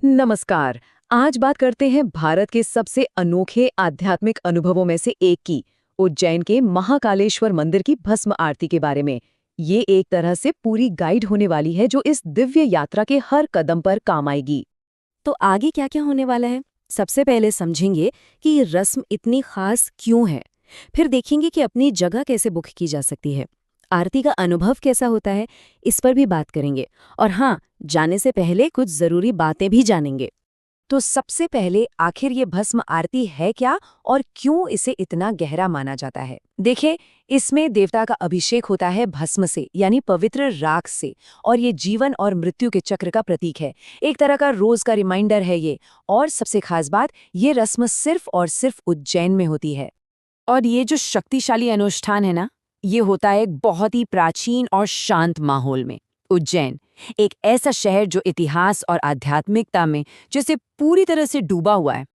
नमस्कार। आज बात करते हैं भारत के सबसे अनोखे आध्यात्मिक अनुभवों में से एक की, उज्जैन के महाकालेश्वर मंदिर की भस्म आरती के बारे में। ये एक तरह से पूरी गाइड होने वाली है जो इस दिव्य यात्रा के हर कदम पर काम आएगी। तो आगे क्या क्या होने वाला है? सबसे पहले समझेंगे कि ये रस्म इतनी खास क्यों है। फिर देखेंगे कि अपनी जगह कैसे बुक की जा सकती है। आरती का अनुभव कैसा होता है, इस पर भी बात करेंगे। और हाँ, जाने से पहले कुछ जरूरी बातें भी जानेंगे। तो सबसे पहले आखिर ये भस्म आरती है क्या और क्यों इसे इतना गहरा माना जाता है? देखिए, इसमें देवता का अभिषेक होता है भस्म से, यानी पवित्र राख से। और ये जीवन और मृत्यु के चक्र का प्रतीक है, एक तरह का रोज का रिमाइंडर है ये। और सबसे खास बात, ये रस्म सिर्फ और सिर्फ उज्जैन में होती है। और ये जो शक्तिशाली अनुष्ठान है ना, ये होता है एक बहुत ही प्राचीन और शांत माहौल में। उज्जैन एक ऐसा शहर जो इतिहास और आध्यात्मिकता में जैसे पूरी तरह से डूबा हुआ है।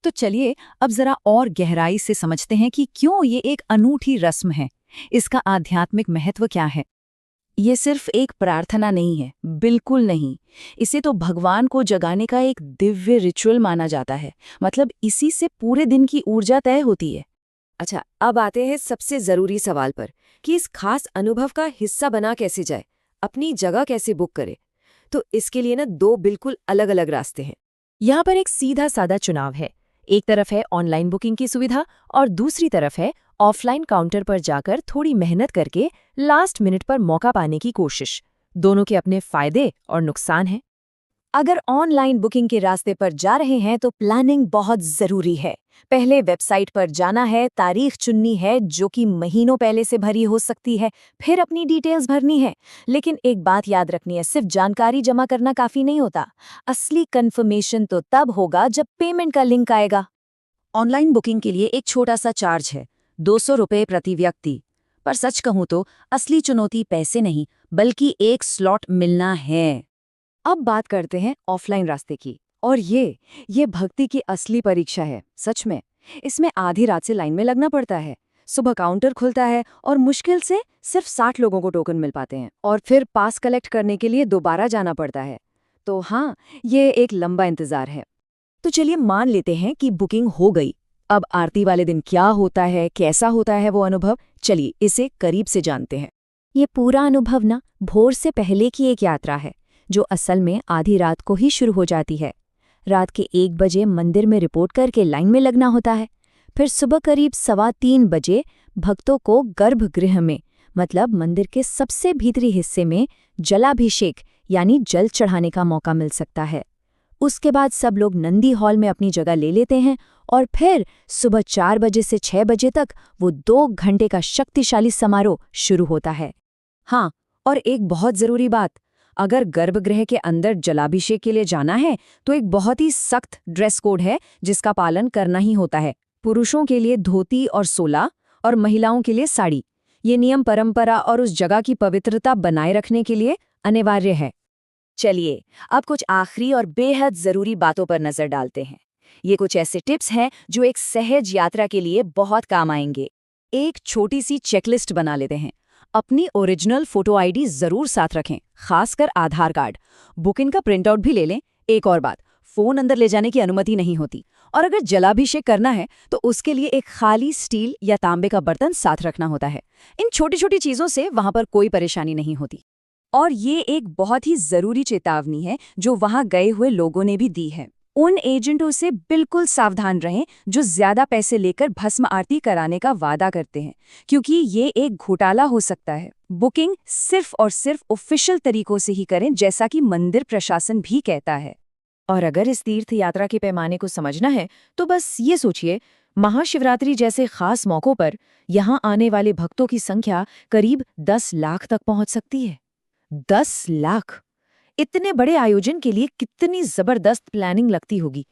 तो चलिए अब जरा और गहराई से समझते हैं कि क्यों ये एक अनूठी रस्म है। इसका आध्यात्मिक महत्व क्या है? ये सिर्फ एक प्रार्थना नहीं है, बिल्कुल नहीं। इसे तो भगवान को जगाने का एक दिव्य रिचुअल माना जाता है। मतलब इसी से पूरे दिन की ऊर्जा तय होती है। अच्छा, अब आते हैं सबसे जरूरी सवाल पर कि इस खास अनुभव का हिस्सा बना कैसे जाए, अपनी जगह कैसे बुक करे। तो इसके लिए ना दो बिल्कुल अलग अलग रास्ते हैं। यहाँ पर एक सीधा साधा चुनाव है। एक तरफ है ऑनलाइन बुकिंग की सुविधा और दूसरी तरफ है ऑफलाइन काउंटर पर जाकर थोड़ी मेहनत करके लास्ट मिनट पर मौका पाने की कोशिश। दोनों के अपने फायदे और नुकसान हैं। अगर ऑनलाइन बुकिंग के रास्ते पर जा रहे हैं तो प्लानिंग बहुत जरूरी है। पहले वेबसाइट पर जाना है, तारीख चुननी है जो कि महीनों पहले से भरी हो सकती है, फिर अपनी डिटेल्स भरनी है। लेकिन एक बात याद रखनी है, सिर्फ जानकारी जमा करना काफी नहीं होता। असली कंफर्मेशन तो तब होगा जब पेमेंट का लिंक आएगा। ऑनलाइन बुकिंग के लिए एक छोटा सा चार्ज है, 200 रुपये प्रति व्यक्ति। पर सच कहूं तो असली चुनौती पैसे नहीं, बल्कि एक स्लॉट मिलना है। अब बात करते हैं ऑफलाइन रास्ते की। और ये भक्ति की असली परीक्षा है, सच में। इसमें आधी रात से लाइन में लगना पड़ता है। सुबह काउंटर खुलता है और मुश्किल से सिर्फ 60 लोगों को टोकन मिल पाते हैं, और फिर पास कलेक्ट करने के लिए दोबारा जाना पड़ता है। तो हाँ, ये एक लंबा इंतजार है। तो चलिए मान लेते हैं कि बुकिंग हो गई। अब आरती वाले दिन क्या होता है, कैसा होता है वो अनुभव, चलिए इसे करीब से जानते हैं। ये पूरा अनुभव ना भोर से पहले की एक यात्रा है, जो असल में आधी रात को ही शुरू हो जाती है। रात के 1 बजे मंदिर में रिपोर्ट करके लाइन में लगना होता है। फिर सुबह करीब 2:15 बजे भक्तों को गर्भगृह में, मतलब मंदिर के सबसे भीतरी हिस्से में, जलाभिषेक यानी जल चढ़ाने का मौका मिल सकता है। उसके बाद सब लोग नंदी हॉल में अपनी जगह ले लेते हैं और फिर सुबह 4 बजे से 6 बजे तक वो 2 घंटे का शक्तिशाली समारोह शुरू होता है। हाँ, और एक बहुत जरूरी बात, अगर गर्भगृह के अंदर जलाभिषेक के लिए जाना है तो एक बहुत ही सख्त ड्रेस कोड है जिसका पालन करना ही होता है। पुरुषों के लिए धोती और सोला और महिलाओं के लिए साड़ी। ये नियम परंपरा और उस जगह की पवित्रता बनाए रखने के लिए अनिवार्य है। चलिए अब कुछ आखिरी और बेहद जरूरी बातों पर नजर डालते हैं। ये कुछ ऐसे टिप्स हैं जो एक सहज यात्रा के लिए बहुत काम आएंगे। एक छोटी सी चेकलिस्ट बना लेते हैं। अपनी ओरिजिनल फोटो आईडी जरूर साथ रखें, खासकर आधार कार्ड। बुकिंग का प्रिंटआउट भी ले लें। एक और बात, फोन अंदर ले जाने की अनुमति नहीं होती। और अगर जलाभिषेक करना है तो उसके लिए एक खाली स्टील या तांबे का बर्तन साथ रखना होता है। इन छोटी छोटी चीजों से वहां पर कोई परेशानी नहीं होती। और ये एक बहुत ही जरूरी चेतावनी है जो वहां गए हुए लोगों ने भी दी है। उन एजेंटों से बिल्कुल सावधान रहें जो ज्यादा पैसे लेकर भस्म आरती कराने का वादा करते हैं, क्योंकि ये एक घोटाला हो सकता है। बुकिंग सिर्फ और सिर्फ ऑफिशियल तरीकों से ही करें, जैसा कि मंदिर प्रशासन भी कहता है। और अगर इस तीर्थ यात्रा के पैमाने को समझना है तो बस ये सोचिए, महाशिवरात्रि जैसे खास मौकों पर यहाँ आने वाले भक्तों की संख्या करीब 10 लाख तक पहुंच सकती है। 10 लाख! इतने बड़े आयोजन के लिए कितनी जबरदस्त प्लानिंग लगती होगी।